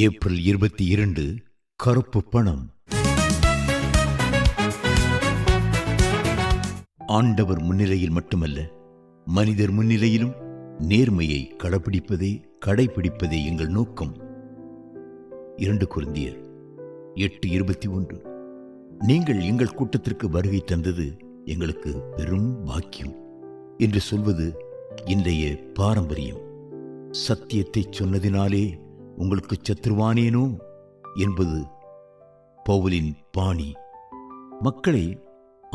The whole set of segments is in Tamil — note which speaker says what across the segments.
Speaker 1: ஏப்ரல் 22 கருப்பு பணம். ஆண்டவர் முன்னிலையில் மட்டுமல்ல, மனிதர் முன்னிலையிலும் நேர்மையை கடைபிடிப்பதே எங்கள் நோக்கம். 2 கொரிந்தியர் 8:21. நீங்கள் எங்கள் கூட்டத்திற்கு வருகை தந்தது எங்களுக்கு பெரும் பாக்கியம் என்று சொல்வது இன்றைய பாரம்பரியம். சத்தியத்தை சொன்னதினாலே உங்களுக்கு சத்ருவானேனோ என்பது பவுலின் பாணி. மக்களை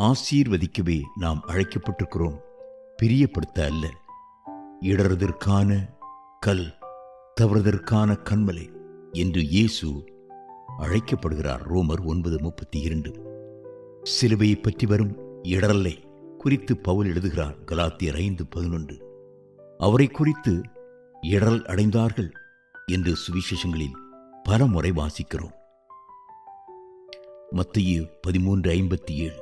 Speaker 1: ஆசீர்வதிக்கவே நாம் அழைக்கப்பட்டிருக்கிறோம், பிரியப்படுத்த அல்ல. இடறுதற்கான கல், தவறுதற்கான கண்மலை என்று இயேசு அழைக்கப்படுகிறார். ரோமர் 9:32. சிலுவையை பற்றி வரும் இடரலை குறித்து பவுல் எழுதுகிறார். கலாத்தியர் 5:11. அவரை குறித்து இடரல் அடைந்தார்கள் என்று சுவிசேஷங்களில் பல முறை வாசிக்கிறோம். மத்தேயு 13:57.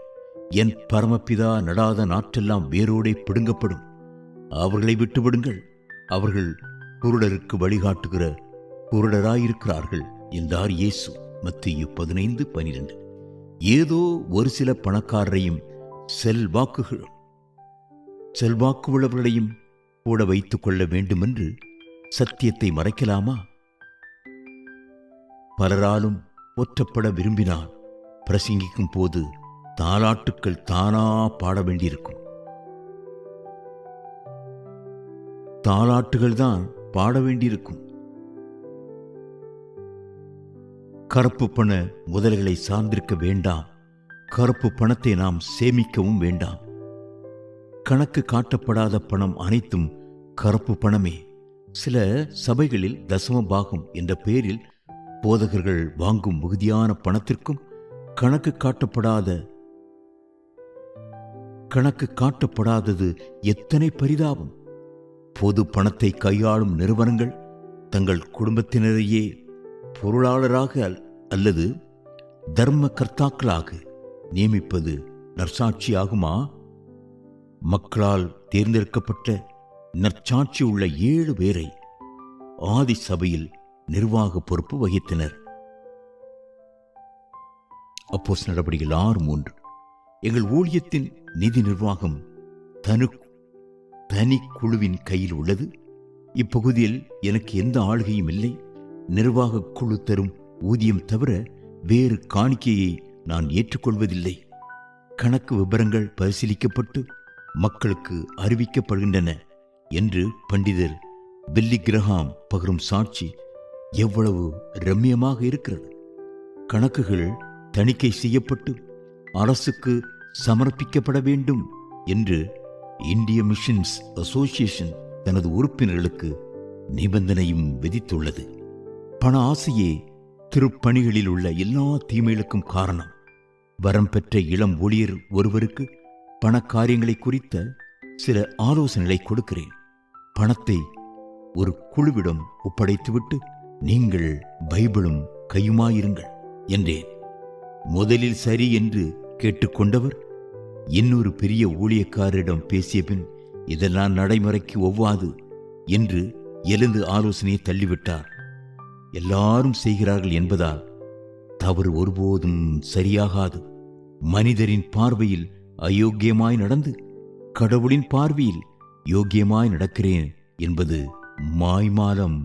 Speaker 1: என் பரமபிதா நடாத நாற்றெல்லாம் வேரோடே பிடுங்கப்படும், அவர்களை விட்டுவிடுங்கள், அவர்கள் குருடருக்கு வழிகாட்டுகிற குருடராயிருக்கிறார்கள் என்றார் இயேசு. மத்தேயு 15:12. ஏதோ ஒரு சில பணக்காரரையும் செல்வாக்கு உள்ளவர்களையும் கூட வைத்துக் கொள்ள வேண்டுமென்று சத்தியத்தை மறைக்கலாமா? பலராலும் போற்றப்பட விரும்பினால் பிரசங்கிக்கும் போது தாலாட்டுக்கள் தானா பாட வேண்டியிருக்கும். தாலாட்டுகள் தான் பாட வேண்டியிருக்கும். கருப்பு பண முதல்களை சார்ந்திருக்க வேண்டாம். கருப்பு பணத்தை நாம் சேமிக்கவும் வேண்டாம். கணக்கு காட்டப்படாத பணம் அனைத்தும் கருப்பு பணமே. சில சபைகளில் தசம பாகம் என்ற பெயரில் போதகர்கள் வாங்கும் மிகுதியான பணத்திற்கும் கணக்கு காட்டப்படாதது எத்தனை பரிதாபம்! பொது பணத்தை கையாளும் நிறுவனங்கள் தங்கள் குடும்பத்தினரையே பொருளாளராக அல்லது தர்ம கர்த்தாக்களாக நியமிப்பது நற்சாட்சியாகுமா? மக்களால் தேர்ந்தெடுக்கப்பட்ட நற்சாட்சி உள்ள 7 பேரை ஆதி சபையில் நிர்வாக பொறுப்பு வகித்தனர். அப்போஸ்தலர் நடபடிகள் 6:3. எங்கள் ஊழியத்தின் நிதி நிர்வாகம் தனி குழுவின் கையில் உள்ளது. இப்பகுதியில் எனக்கு எந்த ஆளுகையும் இல்லை. நிர்வாக குழு தரும் ஊதியம் தவிர வேறு காணிக்கையை நான் ஏற்றுக்கொள்வதில்லை. கணக்கு விபரங்கள் பரிசீலிக்கப்பட்டு மக்களுக்கு அறிவிக்கப்படுகின்றன என்று பண்டிதர் பில்லி கிரஹாம் பகரும் சாட்சி எவ்வளவு ரம்மியமாக இருக்கிறது! கணக்குகள் தணிக்கை செய்யப்பட்டு அரசுக்கு சமர்ப்பிக்கப்பட வேண்டும் என்று இந்திய மிஷன்ஸ் அசோசியேஷன் தனது உறுப்பினர்களுக்கு நிபந்தனையும் விதித்துள்ளது. பண ஆசையே திருப்பணிகளில் உள்ள எல்லா தீமைகளுக்கும் காரணம். வரம் பெற்ற இளம் ஊழியர் ஒருவருக்கு பண காரியங்களை குறித்த சில ஆலோசனைகளை கொடுக்கிறேன். பணத்தை ஒரு குழுவிடம் ஒப்படைத்துவிட்டு நீங்கள் பைபிளும் கையுமாயிருங்கள் என்றேன். முதலில் சரி என்று கேட்டுக்கொண்டவர் இன்னொரு பெரிய ஊழியக்காரரிடம் பேசிய பின் இதெல்லாம் நடைமுறைக்கு ஒவ்வாது என்று எழுந்து ஆலோசனையை தள்ளிவிட்டார். எல்லாரும் செய்கிறார்கள் என்பதால் தவறு ஒருபோதும் சரியாகாது. மனிதரின் பார்வையில் அயோக்கியமாய் நடந்து கடவுளின் பார்வையில் யோக்கியமாய் நடக்கிறேன் என்பது மாய்மாலம்.